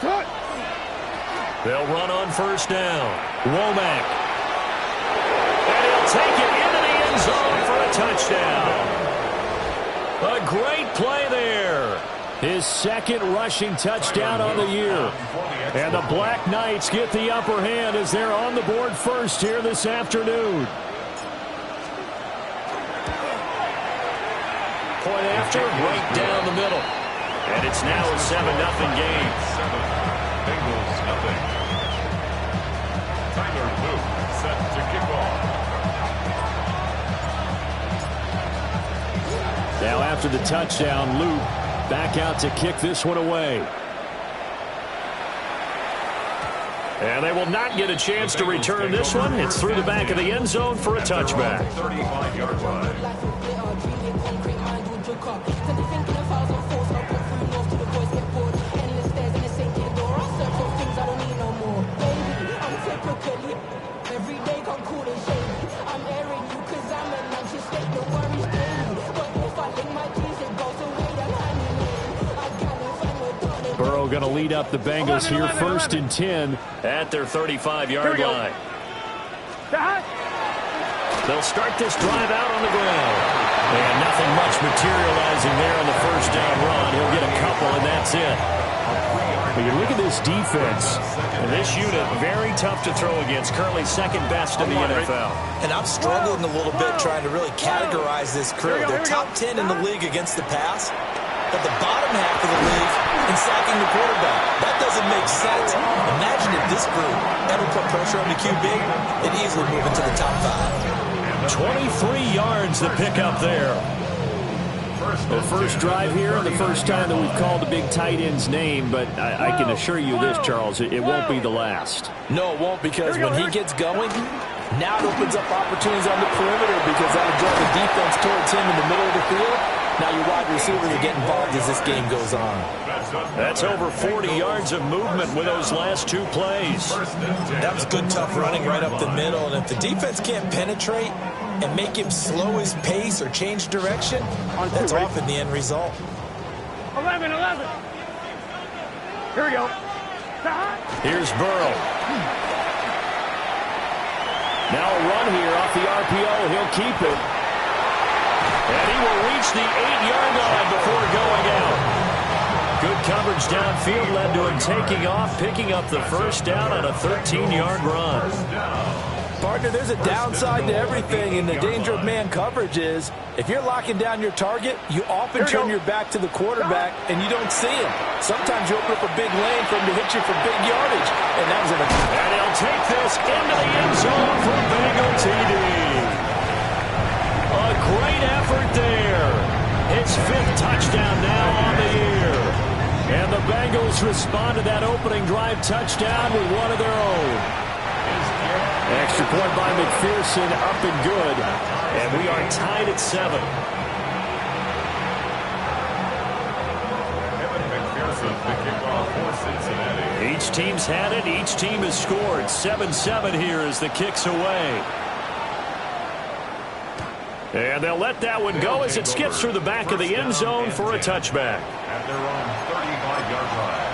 They'll run on first down. Womack. And he'll take it into the end zone for a touchdown. A great play there. His second rushing touchdown on the year. And the Black Knights get the upper hand as they're on the board first here this afternoon. Point after, right down the middle. And it's now a 7-0 game. Bengals nothing. Tyler Luke set to kick off. Now after the touchdown, Luke back out to kick this one away. And they will not get a chance to return this one. It's through the back of the end zone for a touchback. 35-yard line. Burrow going to lead up the Bengals here, 1st and 10 at their 35-yard line. They'll start this drive out on the ground. And nothing much materializing there on the first down run. He'll get a couple, and that's it. But you look at this defense, and this unit, very tough to throw against. Currently second best in the NFL. And I'm struggling a little bit trying to really categorize this crew. They're top 10 in the league against the pass, but the bottom half of the league in sacking the quarterback. That doesn't make sense. Imagine if this group ever put pressure on the QB, it'd easily move into the top 5. 23 yards to pick up there. The first drive here and the first time that we've called the big tight end's name, but I can assure you this, Charles, it won't be the last. No, it won't, because when he gets going, now it opens up opportunities on the perimeter because that'll draw the defense towards him in the middle of the field. Now your wide receivers will get involved as this game goes on. That's over 40 yards of movement with those last two plays. That was good, tough running right up the middle. And if the defense can't penetrate and make him slow his pace or change direction, that's often the end result. 11. Here we go. Here's Burrow. Now a run here off the RPO. He'll keep it. And he will reach the 8-yard line before going out. Good coverage downfield led to him taking off, picking up the first down on a 13-yard run. Partner, there's a downside to everything, and the danger of man coverage is if you're locking down your target, you often turn your back to the quarterback and you don't see him. Sometimes you open up a big lane for him to hit you for big yardage. And that was and he'll take this into the end zone for Bengal TD. A great effort there. His 5th touchdown now on the year. And the Bengals respond to that opening drive touchdown with one of their own. Extra point by McPherson, up and good. And we are tied at 7. McPherson, the kickoff for Cincinnati. Each team's had it. Each team has scored. 7-7 here as the kick's away. And they'll let that one go as it skips through the back of the end zone for a touchback. At their own 35-yard line.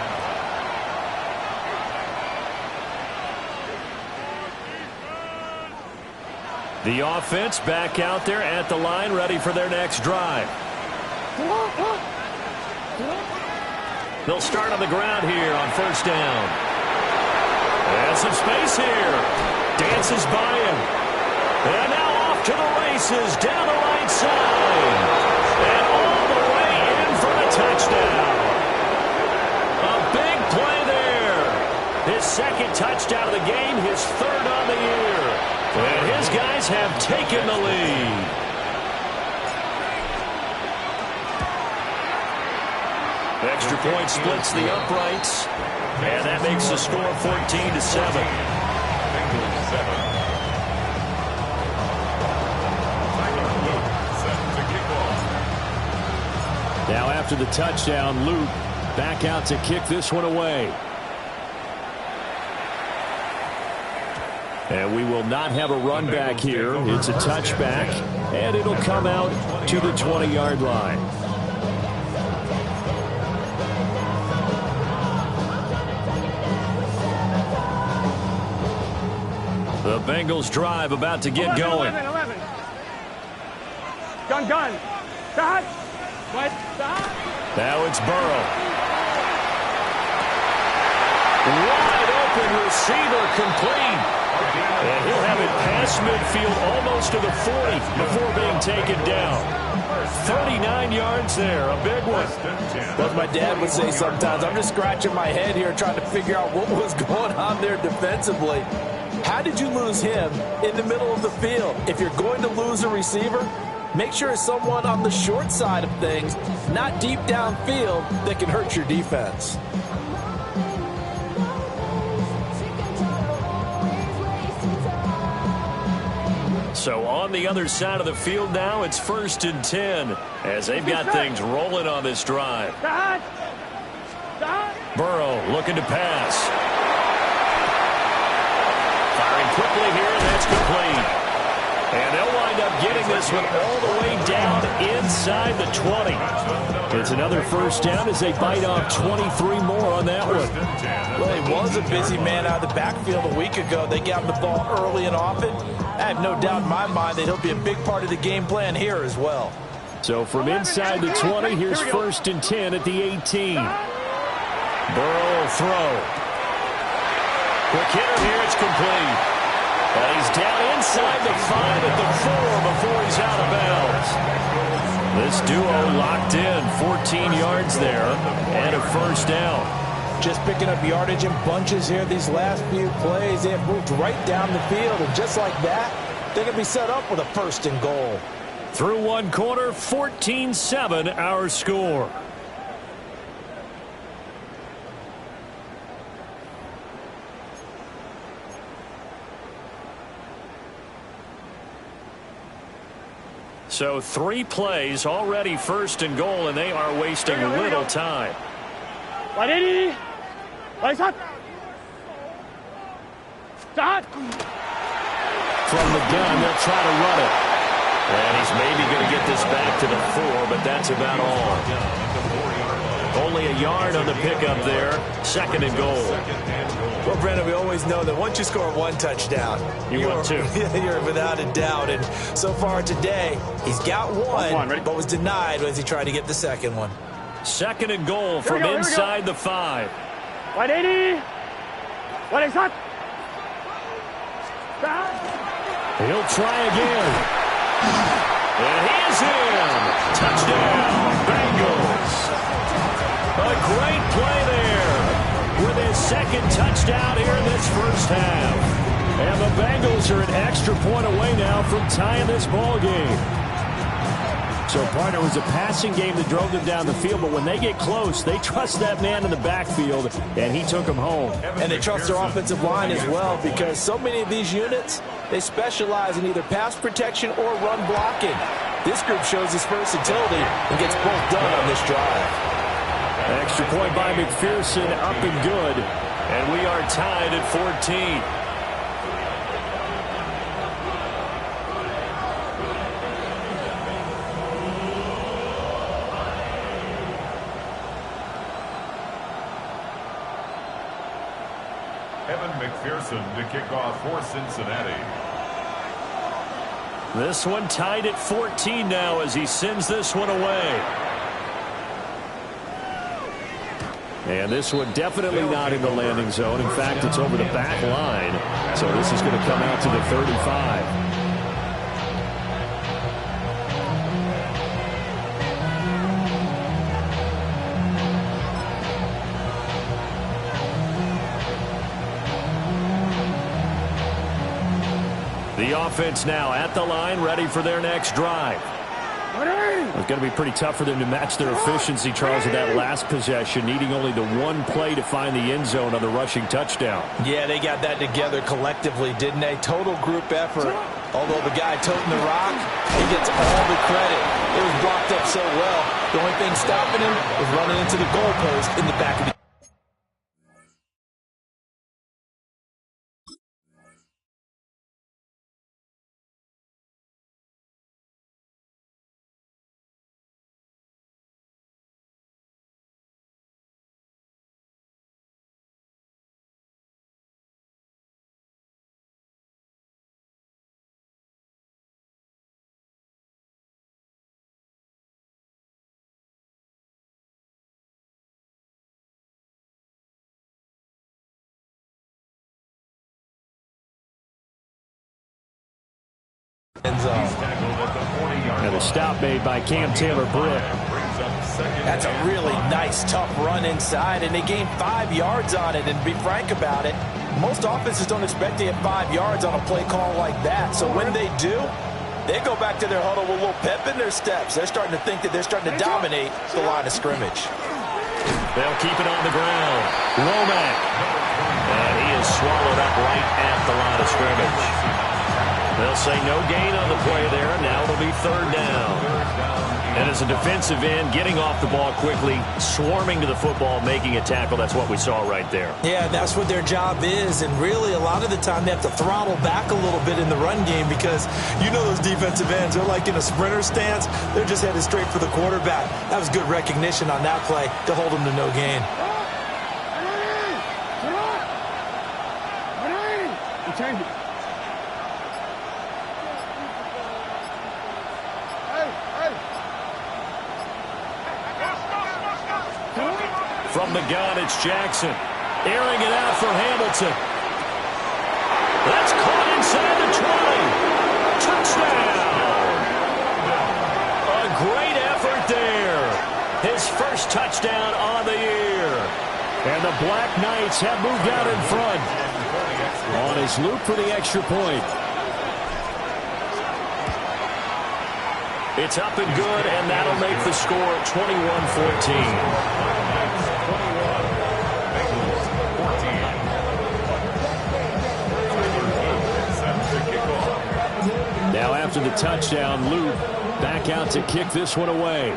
The offense back out there at the line, ready for their next drive. They'll start on the ground here on first down. And some space here. Dances by him. And now off to the races down the right side. And all the way in for the touchdown. A big play there. His 2nd touchdown of the game, his 3rd on the year. And his guys have taken the lead. Extra point splits the uprights. And that makes the score 14-7. Now after the touchdown, Luke back out to kick this one away. And we will not have a run back here. It's a touchback, and it'll come out to the 20-yard line. The Bengals drive about to get going. 11. Gun. Stop. What? Stop. Now it's Burrow. Wide open receiver complete. And he'll have it past midfield almost to the 40 before being taken down. 39 yards there, a big one. What my dad would say sometimes, I'm just scratching my head here trying to figure out what was going on there defensively. How did you lose him in the middle of the field? If you're going to lose a receiver, make sure it's someone on the short side of things, not deep downfield, that can hurt your defense. So on the other side of the field now, it's 1st and 10 as they've got things rolling on this drive. Burrow looking to pass. Firing quickly here, and that's complete. And they'll wind up getting this one all the way down inside the 20. It's another first down as they bite off 23 more on that one. Well, he was a busy man out of the backfield a week ago. They got him the ball early and often. I have no doubt in my mind that he'll be a big part of the game plan here as well. So from inside the 20, here's 1st and 10 at the 18. Burrow will throw. Quick hitter here, it's complete. And he's down inside the 5 at the 4 before he's out of bounds. This duo locked in, 14 yards there, and a first down. Just picking up yardage in bunches here these last few plays. They have moved right down the field, and just like that, they're going to be set up with a 1st and goal. Through one quarter, 14-7 our score. So 3 plays, already 1st and goal, and they are wasting little time. Ready? Start. From the gun, they'll try to run it. And he's maybe going to get this back to the 4, but that's about all. Only a yard on the pickup there. 2nd and goal. Well, Brandon, we always know that once you score 1 touchdown, you want 2. You're without a doubt. And so far today, he's got one but was denied as he tried to get the 2nd one. 2nd and goal from inside the 5. 180. Start. He'll try again. And he is in. Touchdown, Bengals. A great play there with his 2nd touchdown here in this first half. And the Bengals are an extra point away now from tying this ball game. So, partner, it was a passing game that drove them down the field, but when they get close, they trust that man in the backfield, and he took them home. And they trust their offensive line as well, because so many of these units, they specialize in either pass protection or run blocking. This group shows its versatility and gets both done on this drive. Extra point by McPherson, up and good, and we are tied at 14. McPherson to kick off for Cincinnati. This one tied at 14 now as he sends this one away. And this one definitely not in the landing zone. In fact, it's over the back line. So this is going to come out to the 35. The offense now at the line, ready for their next drive. It's going to be pretty tough for them to match their efficiency, Charles, with that last possession, needing only the 1 play to find the end zone on the rushing touchdown. Yeah, they got that together collectively, didn't they? Total group effort. Although the guy toting the rock, he gets all the credit. It was blocked up so well. The only thing stopping him was running into the goalpost in the back of the end zone. And a stop made by Cam Taylor-Britt. That's a really nice, tough run inside, and they gained 5 yards on it. And to be frank about it, most offenses don't expect to get 5 yards on a play call like that. So when they do, they go back to their huddle with a little pep in their steps. They're starting to think that they're starting to dominate the line of scrimmage. They'll keep it on the ground. Womack. And he is swallowed up right at the line of scrimmage. They'll say no gain on the play there. Now it'll be 3rd down. And as a defensive end, getting off the ball quickly, swarming to the football, making a tackle, that's what we saw right there. Yeah, that's what their job is. And really, a lot of the time, they have to throttle back a little bit in the run game because you know those defensive ends, they're like in a sprinter stance. They're just headed straight for the quarterback. That was good recognition on that play to hold them to no gain. Change it. From the gun, it's Jackson. Airing it out for Hamilton. That's caught inside the 20. Touchdown. A great effort there. His first touchdown on the year. And the Black Knights have moved out in front. On his loop for the extra point. It's up and good, and that'll make the score 21-14. Now after the touchdown, Luke back out to kick this one away.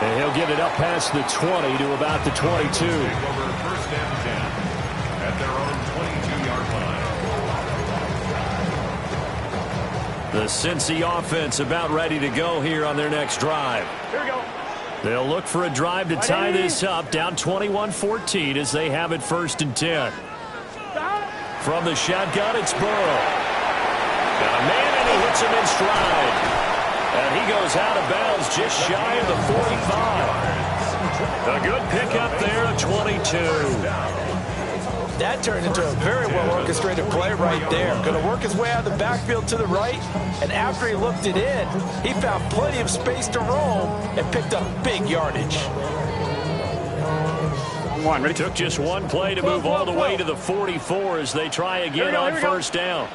And he'll get it up past the 20 to about the 22. First down 10 at their own 22-yard line. The Cincy offense about ready to go here on their next drive. Here we go. They'll look for a drive to tie this up, down 21-14 as they have it 1st and 10. From the shotgun, it's Burrow. Got a man, and he hits him in stride. And he goes out of bounds just shy of the 45. A good pickup there at 22. That turned into a very well-orchestrated play right there. Going to work his way out of the backfield to the right, and after he looked it in, he found plenty of space to roam and picked up big yardage. It took just one play to move all the way to the 44 as they try again on 1st down.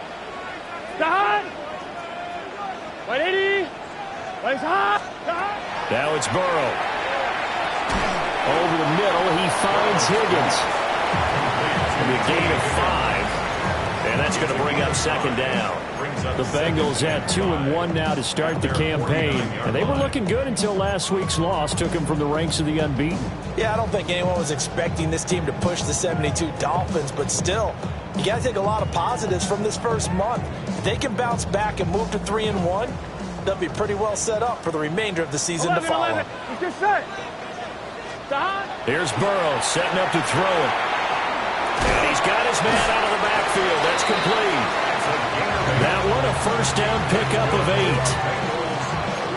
Now it's Burrow. Over the middle, he finds Higgins. And a gain of 5. And that's going to bring up 2nd down. The Bengals had 2-1 now to start the campaign. And they were looking good until last week's loss took them from the ranks of the unbeaten. Yeah, I don't think anyone was expecting this team to push the 72 Dolphins, but still, you got to take a lot of positives from this first month. If they can bounce back and move to 3-1, they'll be pretty well set up for the remainder of the season to follow. Here's Burrow setting up to throw it. And he's got his man out of the backfield. That's complete. That one a 1st down pickup of 8.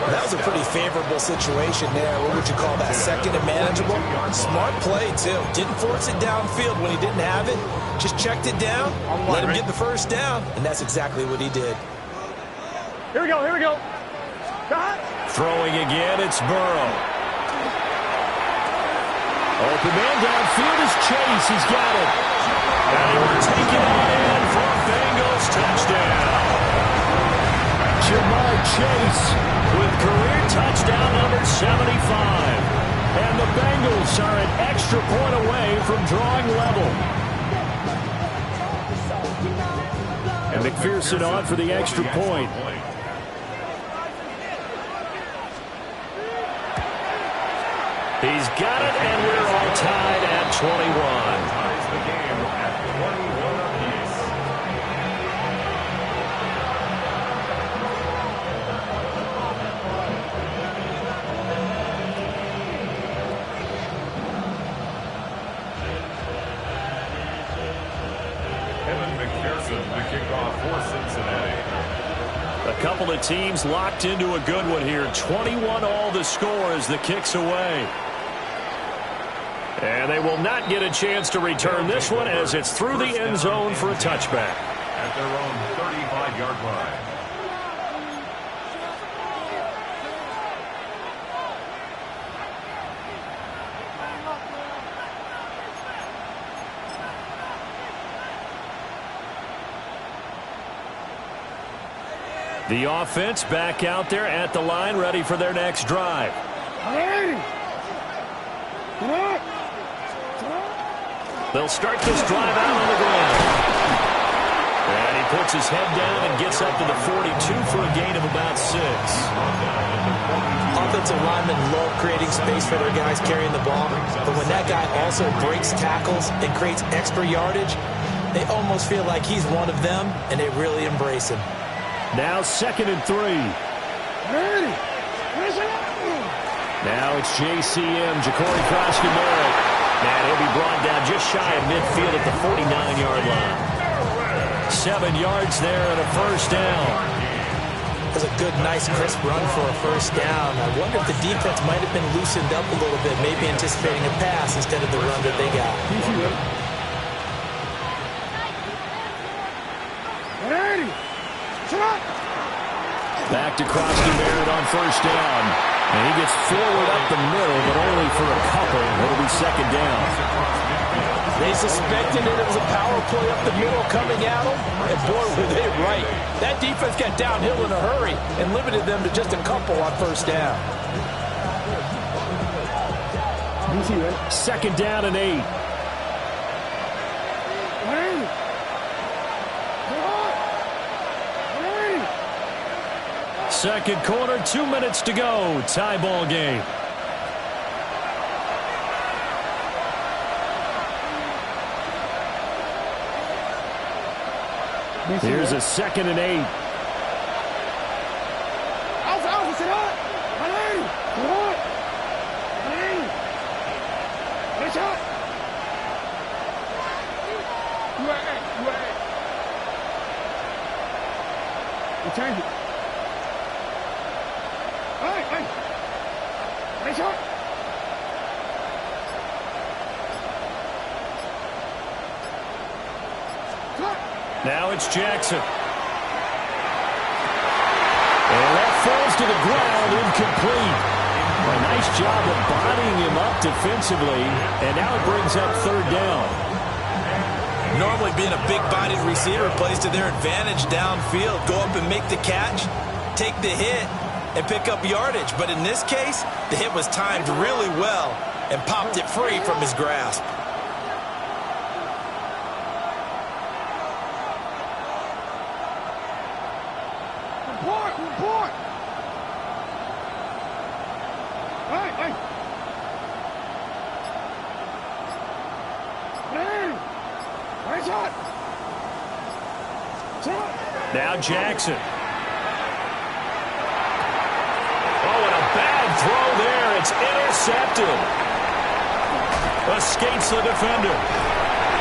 That was a pretty favorable situation there. What would you call that? 2nd and manageable? Smart play, too. Didn't force it downfield when he didn't have it. Just checked it down, let him get the 1st down, and that's exactly what he did. Here we go, here we go. Throwing again, it's Burrow. Open man downfield is Chase. He's got it. And he will take it on in for a Bengals touchdown. Jamar Chase with career touchdown number 75. And the Bengals are an extra point away from drawing level. And McPherson on for the extra point. He's got it, and we're all tied at 21. The kickoff for Cincinnati. A couple of teams locked into a good one here. 21 all the score as the kick's away. And they will not get a chance to return this one as it's through the end zone for a touchback. At their own 35-yard line. The offense back out there at the line, ready for their next drive. They'll start this drive out on the ground. And he puts his head down and gets up to the 42 for a gain of about 6. Offensive linemen love creating space for their guys carrying the ball, but when that guy also breaks tackles and creates extra yardage, they almost feel like he's one of them, and they really embrace him. Now 2nd and 3. Now it's JCM, Ja'Cory Cross-Gameric. And he'll be brought down just shy of midfield at the 49-yard line. 7 yards there and a first down. That's a good, nice, crisp run for a first down. I wonder if the defense might have been loosened up a little bit, maybe anticipating a pass instead of the run that they got. Back to Cross-Gameric on first down. And he gets forward up the middle, but only for a couple. It'll be 2nd down. They suspected it was a power play up the middle coming at them, and boy, were they right. That defense got downhill in a hurry and limited them to just a couple on first down. 2nd down and 8. Second quarter, 2 minutes to go. Tie ball game. Here's a 2nd and 8. Change it. Now it's Jackson. And that falls to the ground, incomplete. A nice job of bodying him up defensively, and now it brings up 3rd down. Normally being a big-bodied receiver plays to their advantage downfield. Go up and make the catch, take the hit, and pick up yardage. But in this case, the hit was timed really well and popped it free from his grasp. Report! Hey! Now Jackson. Oh, and a bad throw there. It's intercepted. Escapes the defender.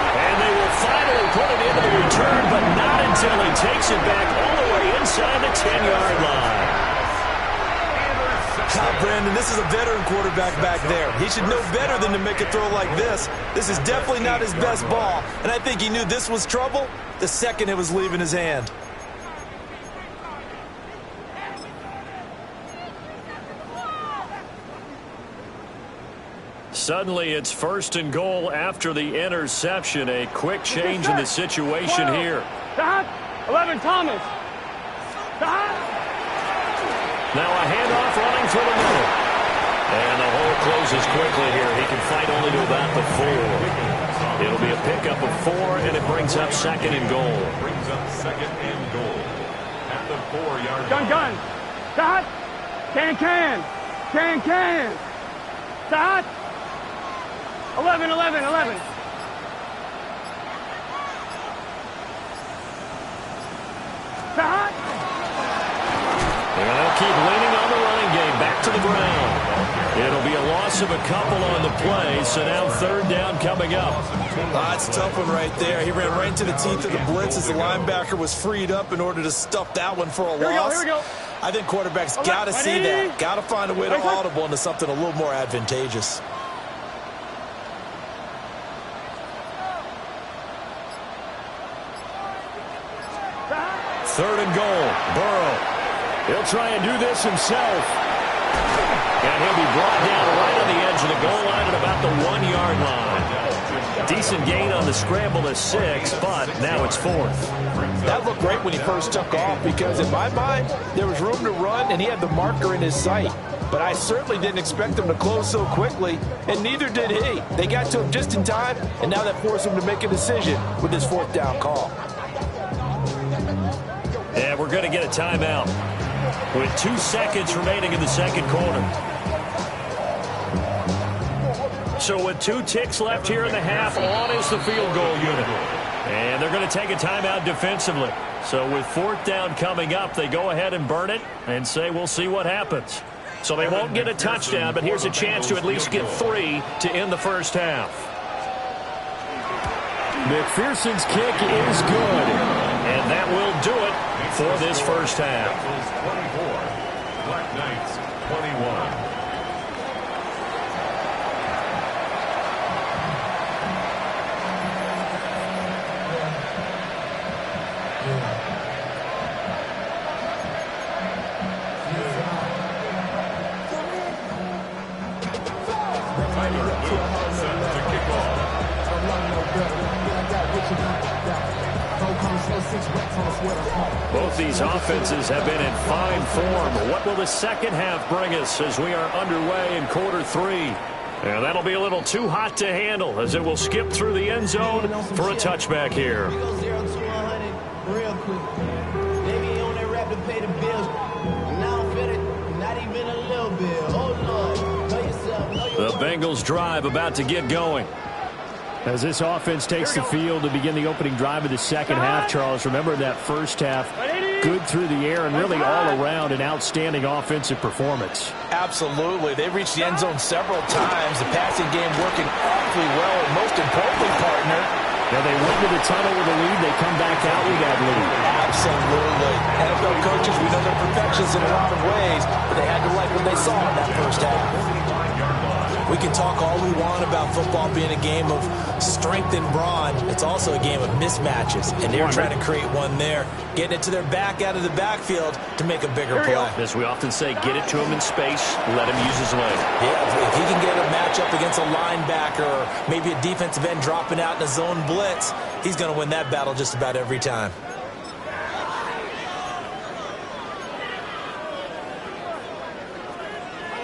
And they will finally put it into the return, but not until he takes it back all the way inside the 10-yard line. Brandon, this is a veteran quarterback back there. He should know better than to make a throw like this. This is definitely not his best ball, and I think he knew this was trouble the second it was leaving his hand. Suddenly, it's 1st and goal after the interception. A quick change in the situation here. 11, Thomas. Now a handoff running through the middle. And the hole closes quickly here. He can fight only to about the 4. It'll be a pickup of 4, and it brings up 2nd and goal. Brings up 2nd and goal. At the 4-yard line. Gun. Stop. Can. Stop. 11. Stop. And they'll keep leaning on the running game. Back to the ground. It'll be a loss of a couple on the play, so now 3rd down coming up. That's a tough one right there. He ran right into the teeth of the blitz as the linebacker was freed up in order to stuff that one for a loss. Here we go. I think quarterbacks got to see that. Got to find a way to audible into something a little more advantageous. 3rd and goal. Burrow. He'll try and do this himself. And he'll be brought down right on the edge of the goal line at about the 1-yard line. Decent gain on the scramble is 6, but now it's 4th. That looked great when he first took off because in my mind, there was room to run and he had the marker in his sight. But I certainly didn't expect him to close so quickly, and neither did he. They got to him just in time, and now that forced him to make a decision with his 4th down call. And we're going to get a timeout with 2 seconds remaining in the second quarter. So with 2 ticks left here in the half, on is the field goal unit. And they're going to take a timeout defensively. So with 4th down coming up, they go ahead and burn it and say we'll see what happens. So they won't get a touchdown, but here's a chance to at least get 3 to end the first half. McPherson's kick is good. And that will do it for this first half. 24, Black Knights 21. Both these offenses have been in fine form. What will the second half bring us as we are underway in quarter 3? And that'll be a little too hot to handle as it will skip through the end zone for a touchback here. Real quick. They be on that rap to pay the bills. Now I'm fitted, not even a little bit. Oh, Lord. Know yourself. The Bengals drive about to get going. As this offense takes the field to begin the opening drive of the second half, Charles, remember that first half, good through the air and really all around an outstanding offensive performance. Absolutely. They reached the end zone several times. The passing game working awfully well, and most importantly, partner, Now they went to the tunnel with a lead. They come back out with that lead. absolutely. NFL coaches, we know they're perfectionists in a lot of ways, but they had to like what they saw in that first half. We can talk all we want about football being a game of strength and brawn. It's also a game of mismatches, and they're trying to create one there, getting it to their back out of the backfield to make a bigger play. As we often say, get it to him in space, let him use his leg. Yeah, if he can get a matchup against a linebacker or maybe a defensive end dropping out in a zone blitz, he's going to win that battle just about every time.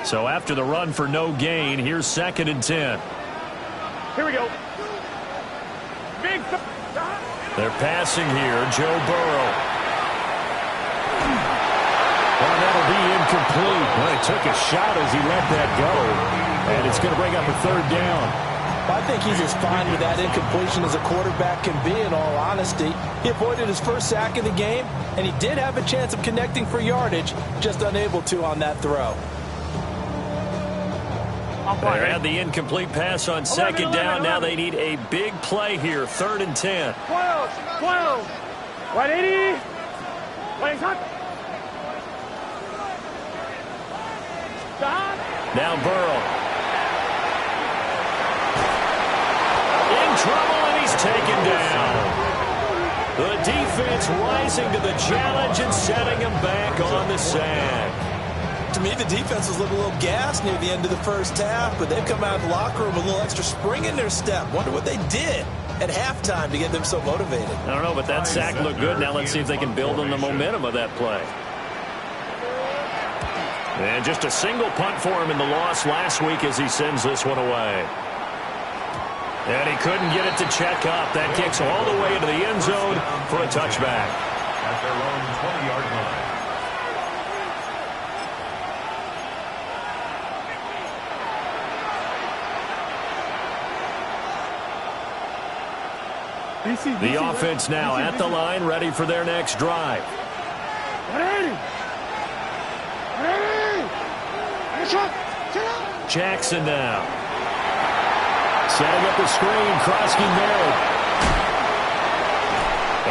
So after the run for no gain, here's 2nd and 10. Here we go. Big. They're passing here, Joe Burrow. Well, that'll be incomplete. Well, he took a shot as he let that go. And it's going to bring up a 3rd down. I think he's as fine with that incompletion as a quarterback can be, in all honesty. He avoided his first sack of the game, and he did have a chance of connecting for yardage, just unable to on that throw. They had the incomplete pass on 2nd down. Now they need a big play here, 3rd and 10. 12. 180. Wait, hot. Now Burrow. In trouble, and he's taken down. The defense rising to the challenge and setting him back on the sack. To me, the defense was looking a little gassed near the end of the first half, but they've come out of the locker room with a little extra spring in their step. Wonder what they did at halftime to get them so motivated. I don't know, but that sack looked good. Now let's see if they can build on the momentum of that play. And just a single punt for him in the loss last week as he sends this one away. And he couldn't get it to check up. That kicks all the way into the end zone for a touchback. At their own 20-yard line. The offense now at the line, ready for their next drive. Jackson now. Setting up the screen, Krosky married.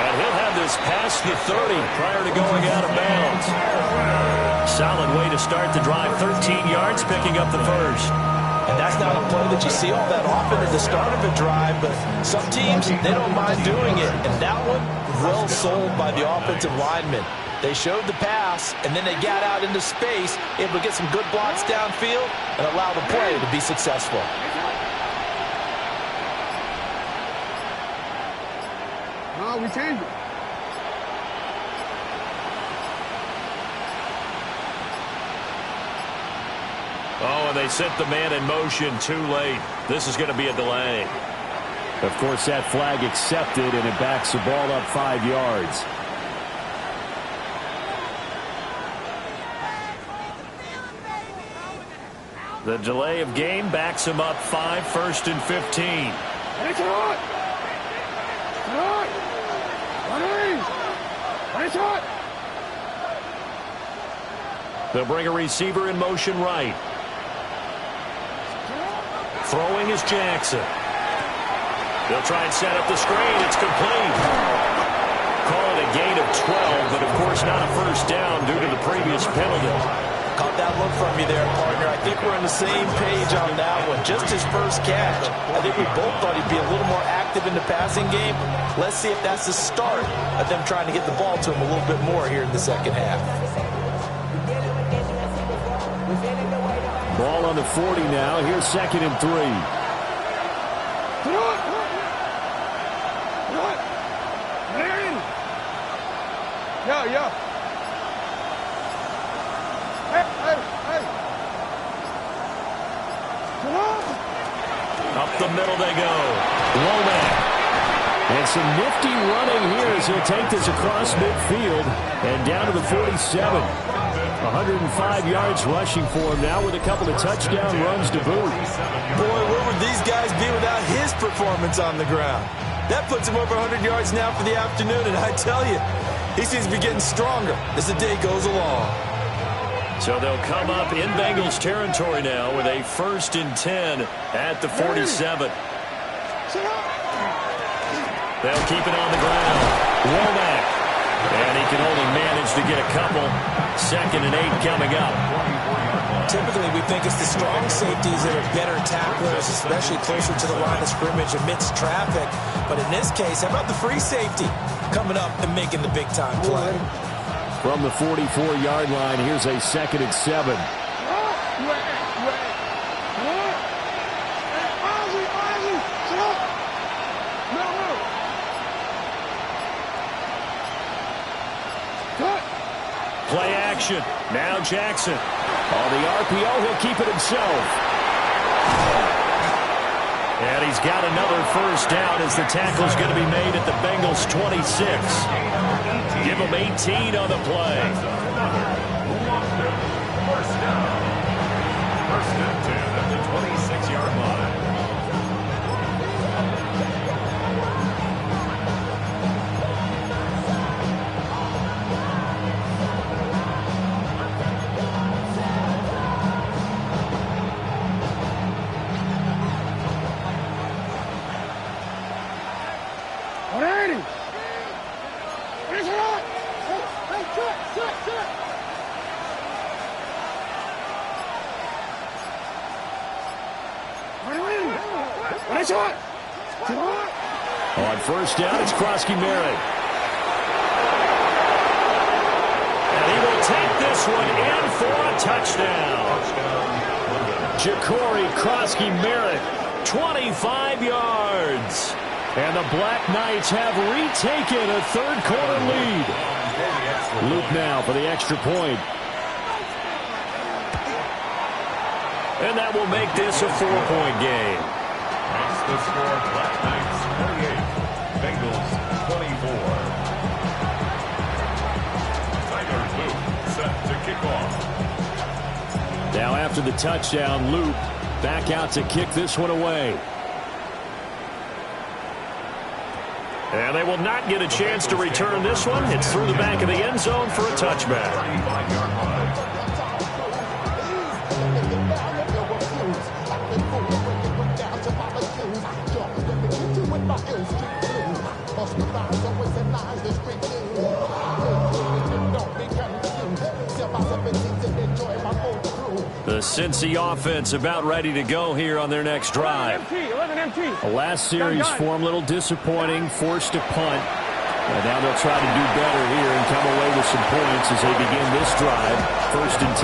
And he'll have this past the 30 prior to going out of bounds. Solid way to start the drive, 13 yards, picking up the first. And that's not a play that you see all that often at the start of a drive, but some teams, they don't mind doing it. And that one, well sold by the offensive lineman. They showed the pass, and then they got out into space, able to get some good blocks downfield and allow the play to be successful. No, we changed it. Oh, and they sent the man in motion too late. This is going to be a delay. Of course, that flag accepted, and it backs the ball up 5 yards. The delay of game backs him up 5, 1st and 15. They'll bring a receiver in motion right. Throwing is Jackson. They'll try and set up the screen. It's complete. Call it a gain of 12, but of course not a first down due to the previous penalty. Caught that look from you there, partner. I think we're on the same page on that one. Just his first catch. I think we both thought he'd be a little more active in the passing game. Let's see if that's the start of them trying to get the ball to him a little bit more here in the second half. Ball on the 40 now. Here's 2nd and 3. Yeah. Up the middle they go. Womack. And some nifty running here as he'll take this across midfield and down to the 47. 105 yards rushing for him now with a couple of touchdown runs to boot. Boy, where would these guys be without his performance on the ground? That puts him over 100 yards now for the afternoon, and I tell you, he seems to be getting stronger as the day goes along. So they'll come up in Bengals territory now with a 1st and 10 at the 47. They'll keep it on the ground. Womack. And he can only manage to get a couple. 2nd and 8 coming up. Typically, we think it's the strong safeties that are better tacklers, especially closer to the line of scrimmage amidst traffic. But in this case, how about the free safety coming up and making the big-time play? From the 44-yard line, here's a 2nd and 7. Play action. Now Jackson. On the RPO, he'll keep it himself. And he's got another first down as the tackle's going to be made at the Bengals 26. Give him 18 on the play. First down. 1st and 10 at the 26-yard line. On first down, it's Krosky-Merritt. And he will take this one in for a touchdown. Ja'Cory Krosky-Merritt, 25 yards. And the Black Knights have retaken a third-quarter lead. Luke now for the extra point. And that will make this a 4-point game. Makes the score Black Knights 28, Bengals 24. Tyler Luke set to kick off. Now after the touchdown, Luke back out to kick this one away. And they will not get a chance to return this one. It's through the back of the end zone for a touchback. 35-yard line. The Cincy offense about ready to go here on their next drive. 11 MT. The last series for him, a little disappointing, forced a punt. And now they'll try to do better here and come away with some points as they begin this drive. 1st and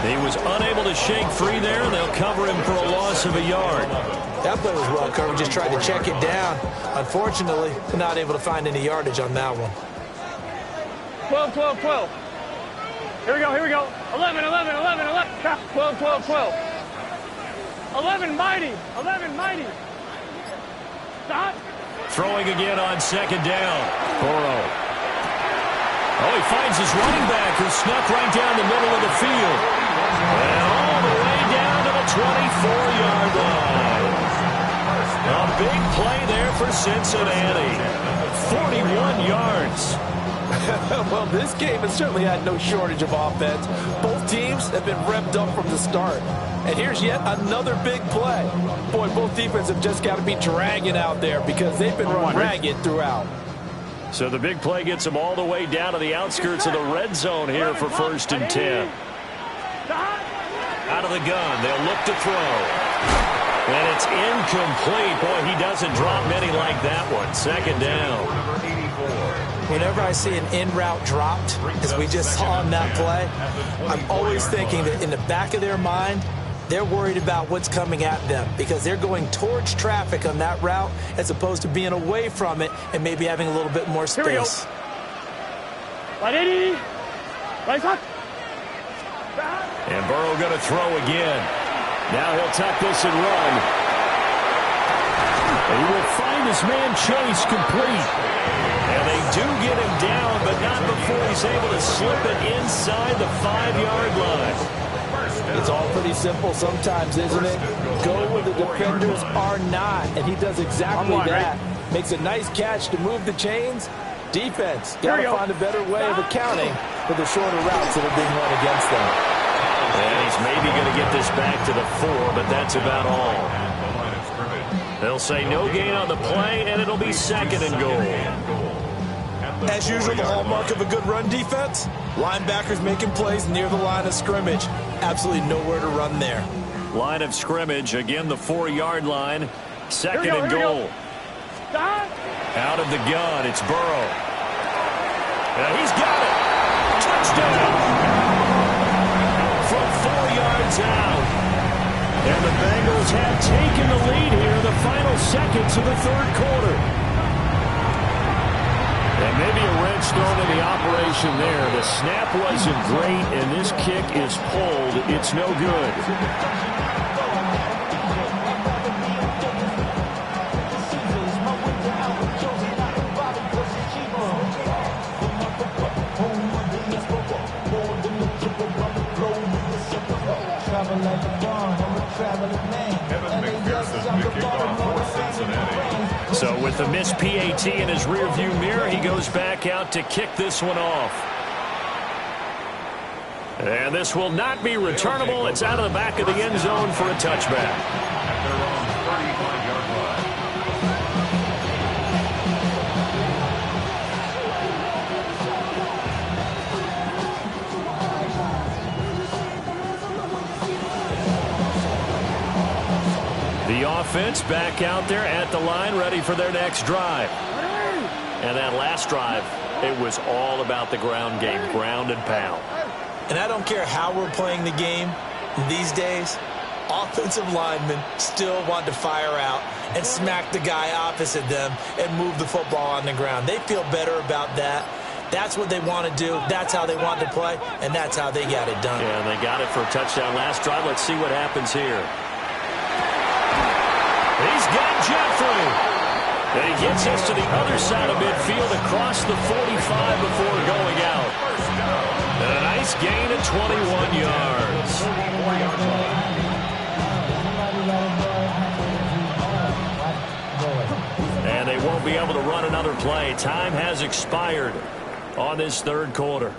10. He was unable to shake free there. They'll cover him for a loss of a yard. That play was well covered. Just tried to check it down. Unfortunately, not able to find any yardage on that one. 12, 12, 12. Here we go, here we go. 11, 11, 11, 11. 12, 12, 12. 11, mighty. 11, mighty. Stop. Throwing again on 2nd down. Burrow. Oh, he finds his running back who snuck right down the middle of the field. And all the way down to the 24-yard line. A big play there for Cincinnati. 41 yards. Well, this game has certainly had no shortage of offense. Both teams have been revved up from the start. And here's yet another big play. Boy, both defenses have just got to be dragging out there because they've been run ragged throughout. So the big play gets them all the way down to the outskirts of the red zone here for 1st and 10. Out of the gun, they'll look to throw. And it's incomplete. Boy, he doesn't drop many like that one. 2nd down. Whenever I see an in-route dropped, as we just saw in that play, I'm always thinking that in the back of their mind, they're worried about what's coming at them because they're going towards traffic on that route as opposed to being away from it and maybe having a little bit more space. And Burrow going to throw again. Now he'll tuck this and run. And he will find his man Chase complete. And they do get him down, but not before he's able to slip it inside the 5-yard line. It's all pretty simple sometimes, isn't it? Go where the defenders are not, and he does exactly that. Makes a nice catch to move the chains. Defense got to find a better way of accounting for the shorter routes that are being run against them. And he's maybe going to get this back to the 4, but that's about all. They'll say no gain on the play, and it'll be 2nd and goal. As usual, the hallmark of a good run defense, linebackers making plays near the line of scrimmage. Absolutely nowhere to run there. Line of scrimmage, again the 4-yard line. 2nd and goal. Out of the gun, it's Burrow. And he's got it. Touchdown. From 4 yards out. And the Bengals have taken the lead here in the final seconds of the 3rd quarter. And maybe a wrench thrown in the operation there. The snap wasn't great, and this kick is pulled. It's no good. So with the missed PAT in his rearview mirror, he goes back out to kick this one off. And this will not be returnable. It's out of the back of the end zone for a touchback. The offense back out there at the line, ready for their next drive. And that last drive, it was all about the ground game, ground and pound. And I don't care how we're playing the game these days, offensive linemen still want to fire out and smack the guy opposite them and move the football on the ground. They feel better about that. That's what they want to do. That's how they want to play, and that's how they got it done. Yeah, and they got it for a touchdown last drive. Let's see what happens here. He's got Jeffrey. And he gets us to the other side of midfield across the 45 before going out. And a nice gain of 21 yards. And they won't be able to run another play. Time has expired on this 3rd quarter.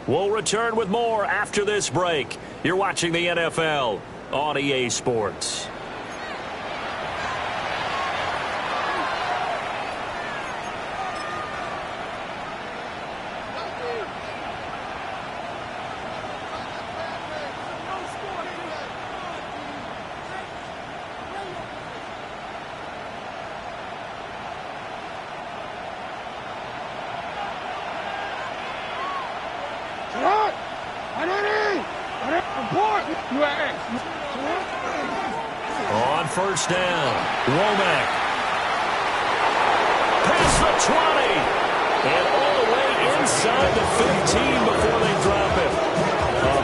We'll return with more after this break. You're watching the NFL on EA Sports. On first down, Womack. Past the 20. And all the way inside the 15 before they drop it.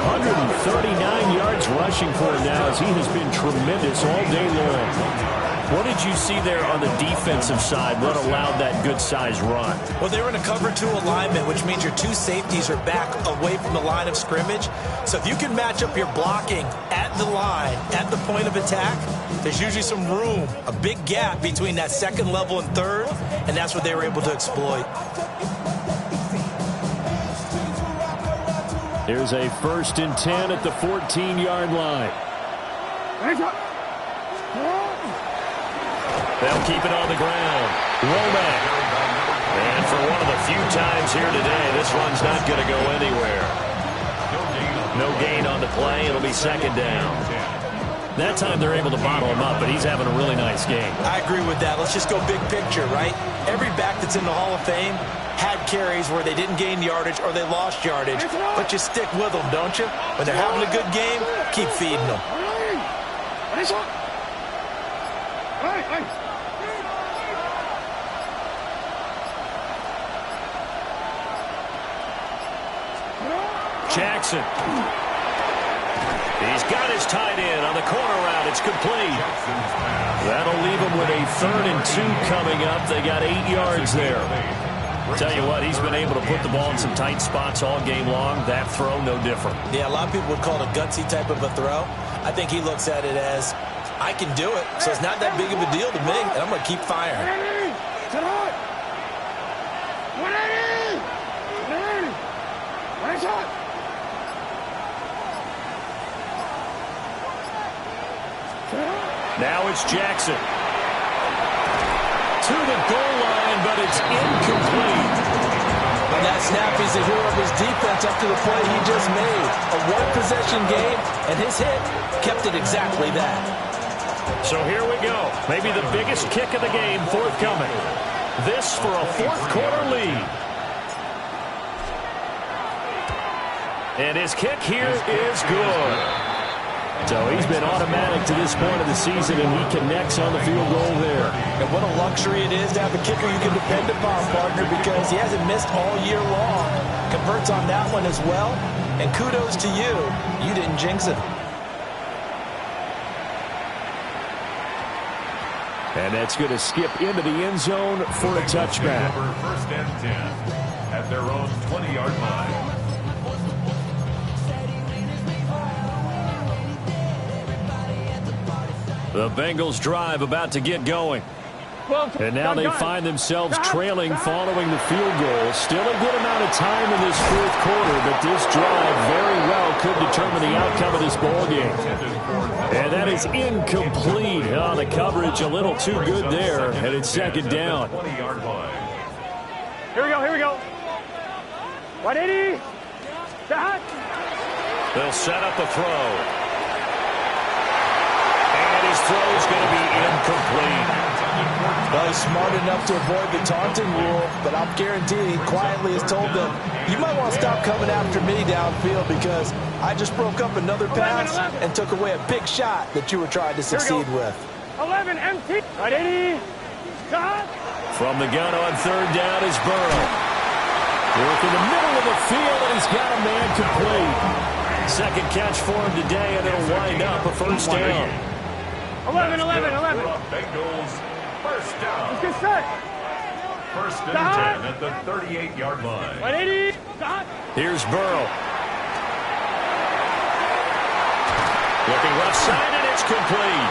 139 yards rushing for him now as he has been tremendous all day long. What did you see there on the defensive side? What allowed that good-sized run? Well, they were in a cover 2 alignment, which means your 2 safeties are back away from the line of scrimmage. So if you can match up your blocking at the line, at the point of attack, there's usually some room, a big gap between that second level and third, and that's what they were able to exploit. Here's a 1st and 10 at the 14-yard line. They'll keep it on the ground. Womack. And for one of the few times here today, this one's not going to go anywhere. No gain on the play. It'll be 2nd down. That time they're able to bottle him up, but he's having a really nice game. I agree with that. Let's just go big picture, right? Every back that's in the Hall of Fame had carries where they didn't gain yardage or they lost yardage, but you stick with them, don't you? When they're having a good game, keep feeding them. Jackson. He's got his tight end on the corner route. It's complete. That'll leave him with a 3rd and 2 coming up. They got 8 yards there. Tell you what, he's been able to put the ball in some tight spots all game long. That throw, no different. Yeah, a lot of people would call it a gutsy type of a throw. I think he looks at it as, I can do it, so it's not that big of a deal to me, and I'm going to keep firing. Now it's Jackson. To the goal line, but it's incomplete. On that snap, he's the hero of his defense up to the play he just made. A one-possession game, and his hit kept it exactly that. So here we go. Maybe the biggest kick of the game forthcoming. This for a 4th quarter lead. And his kick here is good. So he's been automatic to this point of the season, and he connects on the field goal there. And what a luxury it is to have a kicker you can depend upon, partner, because he hasn't missed all year long. Converts on that one as well. And kudos to you. You didn't jinx it. And that's going to skip into the end zone for a touchback. 1st and 10 at their own 20-yard line. The Bengals drive about to get going. And now they find themselves trailing following the field goal. Still a good amount of time in this 4th quarter, but this drive very well could determine the outcome of this ball game. And that is incomplete. Oh, the coverage a little too good there, and it's 2nd down. Here we go, here we go. 180. They'll set up a throw. His throw is going to be incomplete. Well, he's smart enough to avoid the taunting rule, but I'll guarantee he quietly has told them, you might want to stop coming after me downfield because I just broke up another pass and took away a big shot that you were trying to succeed with. 11 empty. 180. From the gun on 3rd down is Burrow. Work in the middle of the field, and he's got a man complete. 2nd catch for him today, and it'll wind up a 1st down. 11. Bengals 1st down. Let's get set. 1st and 10 at the 38-yard line. 180. Here's Burrow. Looking left side, and it's complete.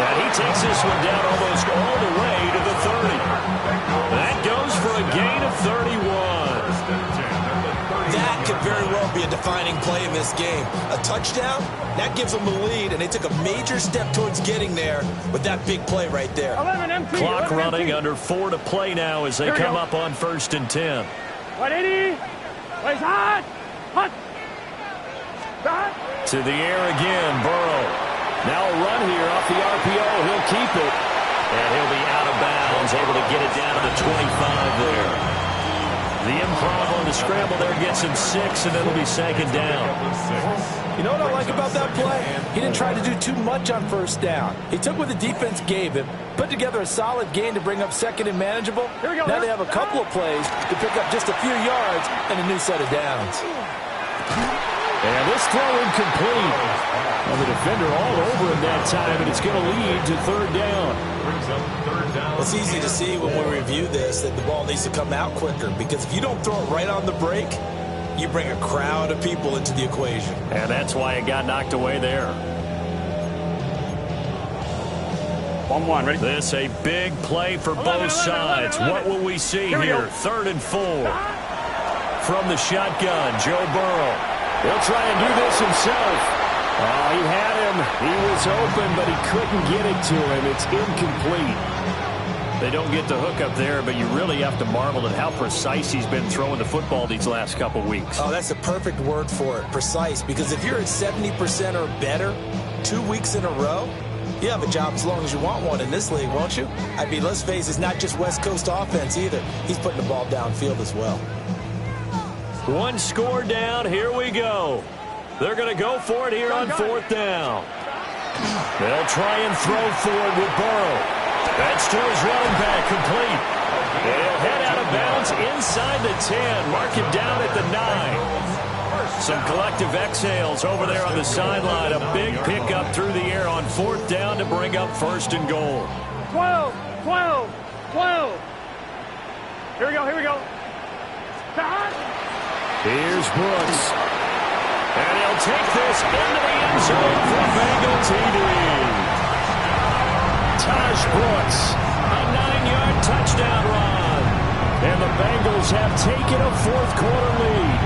And he takes this one down almost all the way to the 30. That goes for a gain of 31. That could very well be a defining play in this game. A touchdown, that gives them the lead, and they took a major step towards getting there with that big play right there. 11 empty. Clock 11 running, empty. under 4 to play now as they come up on 1st and 10. 180. Place hot. Hot. To the air again, Burrow. Now a run here off the RPO. He'll keep it. And he'll be out of bounds, able to get it down to the 25 there. The improv on the scramble there gets him 6, and it'll be second down. You know what I like about that play? He didn't try to do too much on first down. He took what the defense gave him, put together a solid gain to bring up second and manageable. Now they have a couple of plays to pick up just a few yards and a new set of downs. And this throw incomplete. Well, the defender all over him that time, and it's going to lead to third down. It's easy to see when we review this that the ball needs to come out quicker, because if you don't throw it right on the break, you bring a crowd of people into the equation. And that's why it got knocked away there. 1-1, ready? This a big play for both sides. What will we see here? 3rd and 4. From the shotgun, Joe Burrow. He'll try and do this himself. Oh, he had him. He was open, but he couldn't get it to him. It's incomplete. They don't get the hook up there, but you really have to marvel at how precise he's been throwing the football these last couple weeks. Oh, that's a perfect word for it, precise, because if you're at 70% or better 2 weeks in a row, you have a job as long as you want one in this league, won't you? I mean, let's face it, it's not just West Coast offense either. He's putting the ball downfield as well. One score down. Here we go. They're going to go for it here on 4th down. They'll try and throw forward with Burrow. That's to his running back, complete. They'll head out of bounds inside the 10. Mark him down at the 9. Some collective exhales over there on the sideline. A big pickup through the air on 4th down to bring up 1st and goal. 12, 12, 12. Here we go, here we go. Here's Brooks. And he'll take this into the end zone for Bengals TD. Taj Brooks, a 9-yard touchdown run. And the Bengals have taken a 4th quarter lead.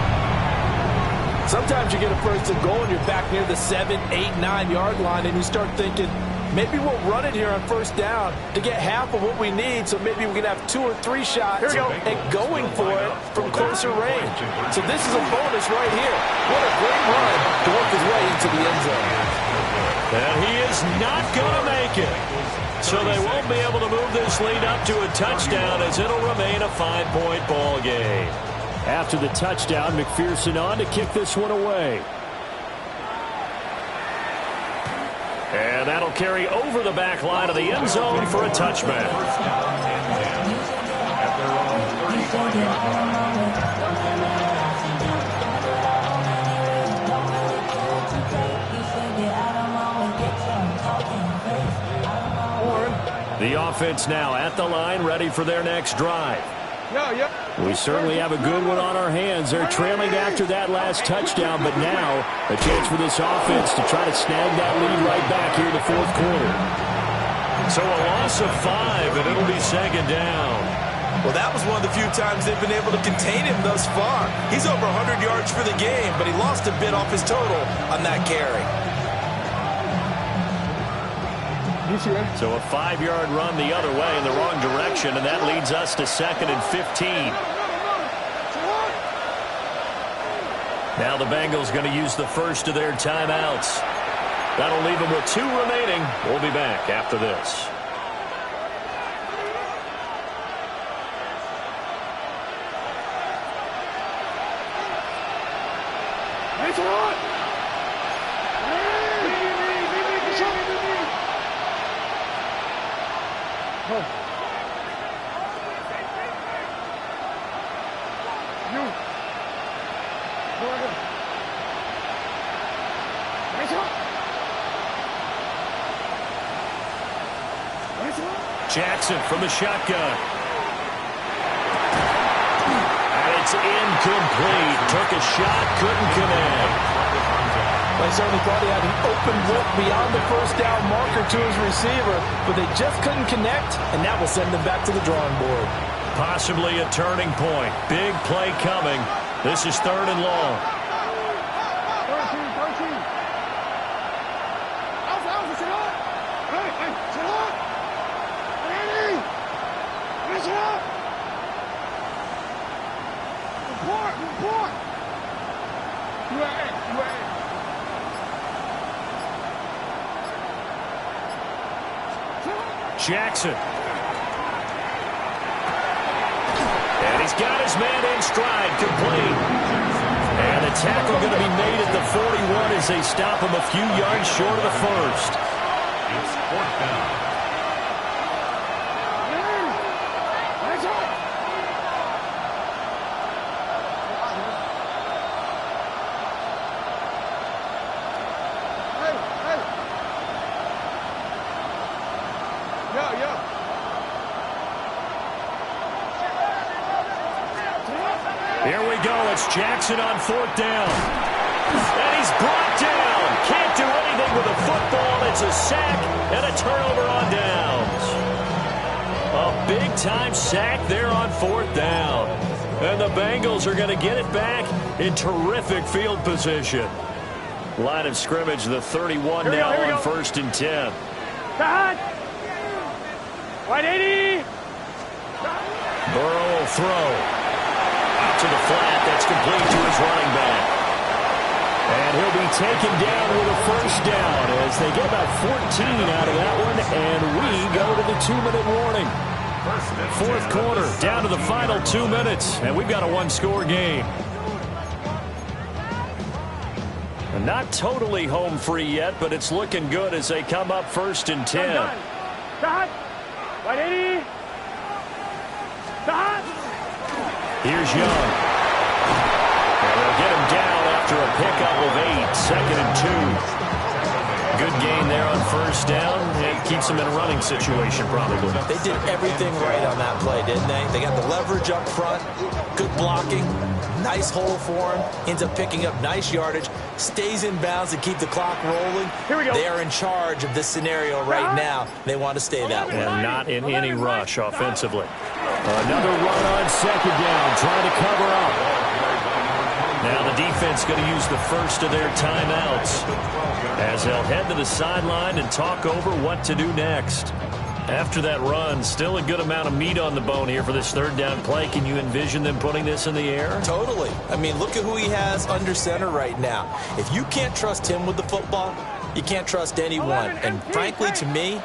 Sometimes you get a 1st and goal and you're back near the 7, 8, 9-yard line, and you start thinking, maybe we'll run it here on 1st down to get half of what we need, so maybe we can have 2 or 3 shots and going for it from closer range. So this is a bonus right here. What a great run to work his way into the end zone. And he is not going to make it. So they won't be able to move this lead up to a touchdown, as it'll remain a 5-point ball game. After the touchdown, McPherson on to kick this one away. And that'll carry over the back line of the end zone for a touchback. The offense now at the line, ready for their next drive. We certainly have a good one on our hands. They're trailing after that last touchdown, but now a chance for this offense to try to snag that lead right back here in the 4th quarter. So a loss of 5, and it'll be 2nd down. Well, that was one of the few times they've been able to contain him thus far. He's over 100 yards for the game, but he lost a bit off his total on that carry. So a 5-yard run the other way in the wrong direction, and that leads us to 2nd and 15. Now the Bengals going to use the first of their timeouts. That'll leave them with 2 remaining. We'll be back after this. Jackson from the shotgun. And it's incomplete. Took a shot, couldn't connect. I certainly thought he had an open look beyond the 1st down marker to his receiver, but they just couldn't connect, and that will send them back to the drawing board. Possibly a turning point. Big play coming. This is 3rd and long. 13. Alpha, sit up. Hey, sit up. Ready. Sit up. Report. UAA. Jackson. And he's got his man in stride, complete. And the tackle going to be made at the 41 as they stop him a few yards short of the first. It's fourth down. Here we go. It's Jackson on fourth down. And he's brought down. Can't do anything with a football. It's a sack and a turnover on downs. A big-time sack there on fourth down. And the Bengals are going to get it back in terrific field position. Line of scrimmage, the 31 now on 1st and 10. Cut. White 80. Burrow will throw. To the flat, that's complete to his running back. And he'll be taken down with a first down as they get about 14 out of that one, and we go to the 2-minute warning. Fourth quarter, down to the final 2 minutes, and we've got a one-score game. And not totally home free yet, but it's looking good as they come up 1st and 10. Cut. White 80. Cut. Here's Young. And they'll get him down after a pickup of 8, 2nd and 2. Good gain there on first down, and keeps him in a running situation probably. They did everything right on that play, didn't they? They got the leverage up front, good blocking, nice hole for him, ends up picking up nice yardage, stays in bounds to keep the clock rolling. Here we go. They are in charge of this scenario right now. They want to stay that way. And not in any rush offensively. Another run on second down, trying to cover up. Now the defense going to use the first of their timeouts as they'll head to the sideline and talk over what to do next. After that run, still a good amount of meat on the bone here for this third down play. Can you envision them putting this in the air? Totally. I mean, look at who he has under center right now. If you can't trust him with the football, you can't trust anyone. And frankly, to me,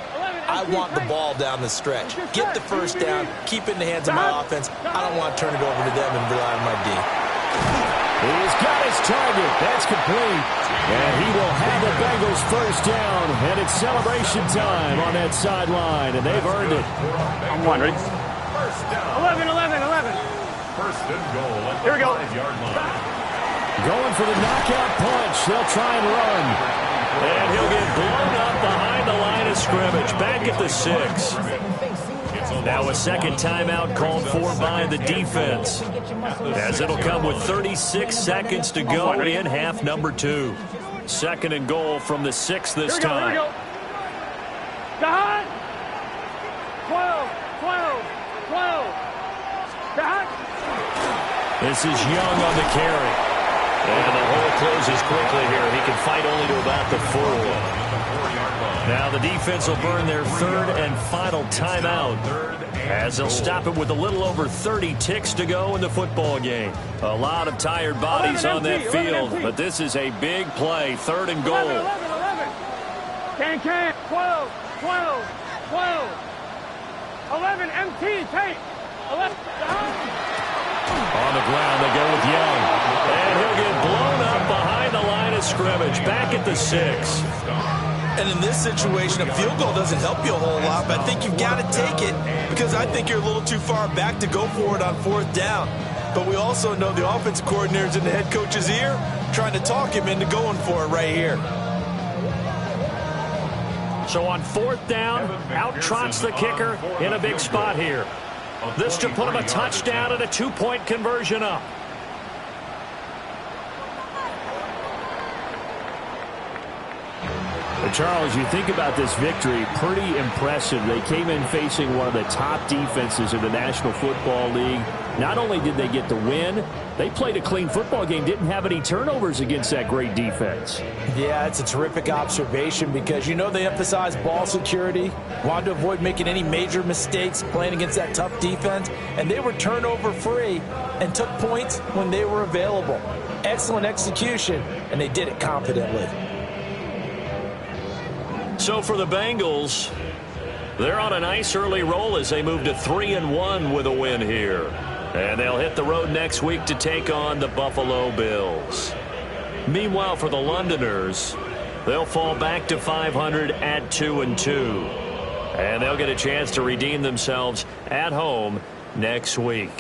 I want the ball down the stretch. Get the first down, keep it in the hands of my offense. I don't want to turn it over to them and rely on my D. He's got his target. That's complete. And he will have the Bengals first down. And it's celebration time on that sideline. And they've earned it. I'm wondering. 11, 11, 11. First and goal at the Here we go. 5-yard line. Going for the knockout punch. They'll try and run. And he'll get blown up behind the line of scrimmage. Back at the 6. Now a second timeout called for by the defense, as it'll come with 36 seconds to go in half number 2. Second and goal from the 6 this time. Here we go. Cut. 12, 12, 12. Cut. This is Young on the carry. And the hole closes quickly here. He can fight only to about the 4. Now the defense will burn their third and final timeout as they'll stop it with a little over 30 ticks to go in the football game. A lot of tired bodies on that field, but this is a big play. Third and goal. 11, 11. Can. 12, 12, 12. 11, MT, take. 11. On the ground, they go with Young. And he'll get blown up behind the line of scrimmage. Back at the 6. And in this situation, a field goal doesn't help you a whole lot, but I think you've got to take it because I think you're a little too far back to go for it on fourth down. But we also know the offensive coordinator's in the head coach's ear trying to talk him into going for it right here. So on fourth down, out trots the kicker in a big spot here. This to put him a touchdown and a 2-point conversion up. Charles, you think about this victory, pretty impressive. They came in facing one of the top defenses in the National Football League. Not only did they get the win, they played a clean football game, didn't have any turnovers against that great defense. Yeah, it's a terrific observation because, you know, they emphasize ball security, wanted to avoid making any major mistakes playing against that tough defense, and they were turnover-free and took points when they were available. Excellent execution, and they did it confidently. So for the Bengals, they're on a nice early roll as they move to 3-1 with a win here. And they'll hit the road next week to take on the Buffalo Bills. Meanwhile, for the Londoners, they'll fall back to 500 at 2-2. And they'll get a chance to redeem themselves at home next week.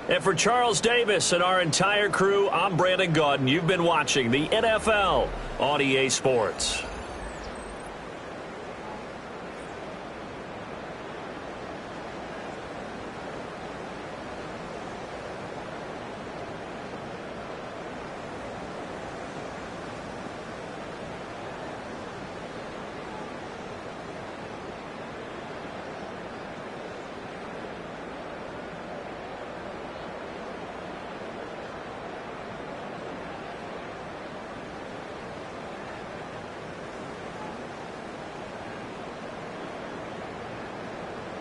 And for Charles Davis and our entire crew, I'm Brandon Gaudin. You've been watching the NFL on EA Sports.